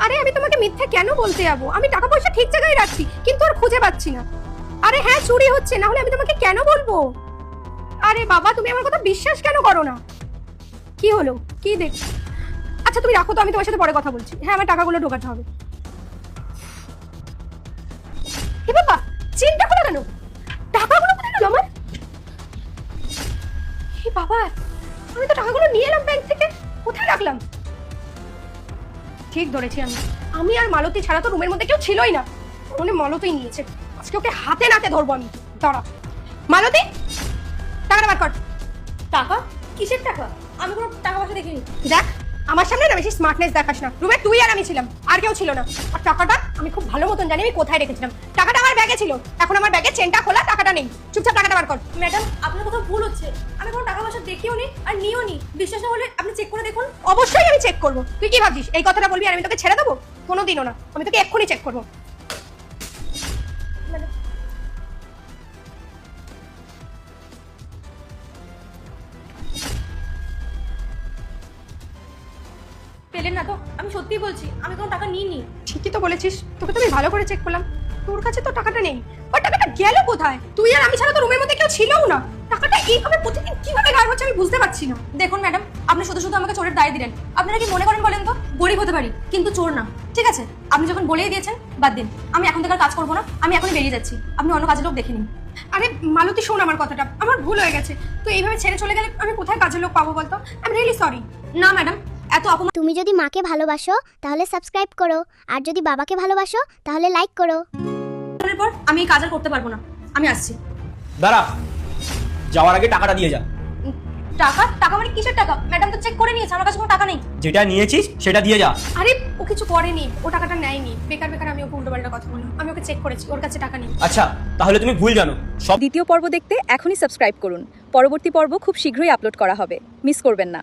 আরে আমি তোমাকে মিথ্যে কেন বলতে যাবো? আমি টাকা পয়সা ঠিক জায়গায় রাখছি, কিন্তু আর খুঁজে পাচ্ছি না। আরে হ্যাঁ, চুরি হচ্ছে, না হলে আমি তোমাকে কেন বলবো? আরে বাবা, তুমি আমার কথা বিশ্বাস কেন করো না? কি হলো? কি দেখ? আচ্ছা তুমি রাখো তো, আমি তোমার সাথে পরে কথা বলছি। হ্যাঁ, আমার টাকাগুলো ঢোকাতে হবে। এ বাবা, চেনটা খোলা কেন? টাকাগুলো কোথায় গেল আমার? এ বাবা, আমি তো টাকাগুলো নিয়ে এলাম ব্যাংক থেকে, কোথায় রাখলাম? ঠিক ধরেছি আমি। আমি আর মালতী ছাড়া তো রুমের মধ্যে কেউ ছিলই না। মনে মালতীই নিয়েছে। আজকে ওকে হাতে নাতে ধরবো আমি। দাঁড়া। মালতী, টাকাটা বার কর। টাকা? কিসের টাকা? আমি কোনো টাকা পয়সা দেখিনি। দেখ, আমার সামনে না বেশি স্মার্টনেস দেখাস না। রুমে তুই আর আমি ছিলাম, আর কেউ ছিল না। আর টাকাটা আমি খুব ভালো মতন জানি আমি কোথায় রেখেছিলাম। টাকাটা আমার ব্যাগে ছিল, এখন আমার ব্যাগে চেনটা খোলা, টাকাটা নেই। চুপচাপ টাকাটা বার কর। ম্যাডাম, আপনার কোথাও ভুল হচ্ছে। আমি কোনো টাকা পয়সা দেখিও নি আর নিও নি। বিশ্বাস না হলে আপনি চেক করে দেখুন। অবশ্যই আমি চেক করবো। তুই কি ভাবছিস এই কথাটা বলবি আর আমি তোকে ছেড়ে দেবো? কোনোদিনও না, আমি তোকে এক্ষুনি চেক করবো। পেলেন না তো? আমি সত্যিই বলছি, আমি কোনো টাকা নিইনি। ঠিকই তো বলেছিস, তোকে তো আমি ভালো করে চেক করলাম। তোর কাছে তো টাকাটা নেই। বাট টাকাটা গেল কোথায়? তুই আর আমি ছাড়া তো রুমের মধ্যে কেউ ছিলও না। টাকাটা এইভাবে প্রতিদিন কিভাবে গায়েব হচ্ছে আমি বুঝতে পারছি না। দেখুন ম্যাডাম, আপনি শুধু শুধু আমাকে চোরের দায় দিলেন। আপনারা কি মনে করেন বলেন তো? গরিব হতে পারি, কিন্তু চোর না। ঠিক আছে, আপনি যখন বলেই দিয়েছেন, বাদ দিন। আমি এখন থেকে আর কাজ করবো না, আমি এখনই বেরিয়ে যাচ্ছি। আপনি অন্য কাজের লোক দেখে নিন। আরে মালতী, শোন আমার কথাটা, আমার ভুল হয়ে গেছে। তুই এইভাবে ছেড়ে চলে গেলে আমি কোথায় কাজের লোক পাবো বলতো? I am really sorry. না ম্যাডাম, এত অপমান। তুমি যদি মাকে ভালোবাসো তাহলে সাবস্ক্রাইব করো, আর যদি বাবাকে ভালোবাসো তাহলে লাইক করো। করার পর আমি এই কাজ আর করতে পারবো না। আমি আসছি। দাঁড়া, যাওয়ার আগে টাকাটা দিয়ে যা। টাকা? টাকা মানে কিসের টাকা? ম্যাডাম তো চেক করে নিয়েছে, আমার কাছে কোনো টাকা নেই। যেটা নিয়েছিস সেটা দিয়ে যা। আরে ও কিছু করেনি, ও টাকাটা নেয়নি। বেকার বেকার আমি ওকে উল্টোপাল্টা কথা বললাম। আমি ওকে চেক করেছি, ওর কাছে টাকা নেই। আচ্ছা, তাহলে তুমি ভুল জানো। সব দ্বিতীয় পর্ব দেখতে এখনই সাবস্ক্রাইব করুন। পরবর্তী পর্ব খুব শীঘ্রই আপলোড করা হবে, মিস করবেন না।